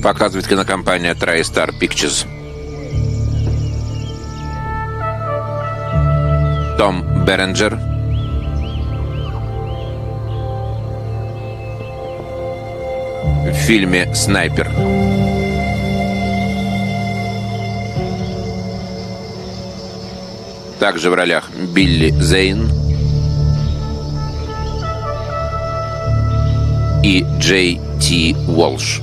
Показывает кинокомпания TriStar Pictures. Том Беренджер. В фильме «Снайпер». Также в ролях Билли Зейн и Джей Ти Уолш.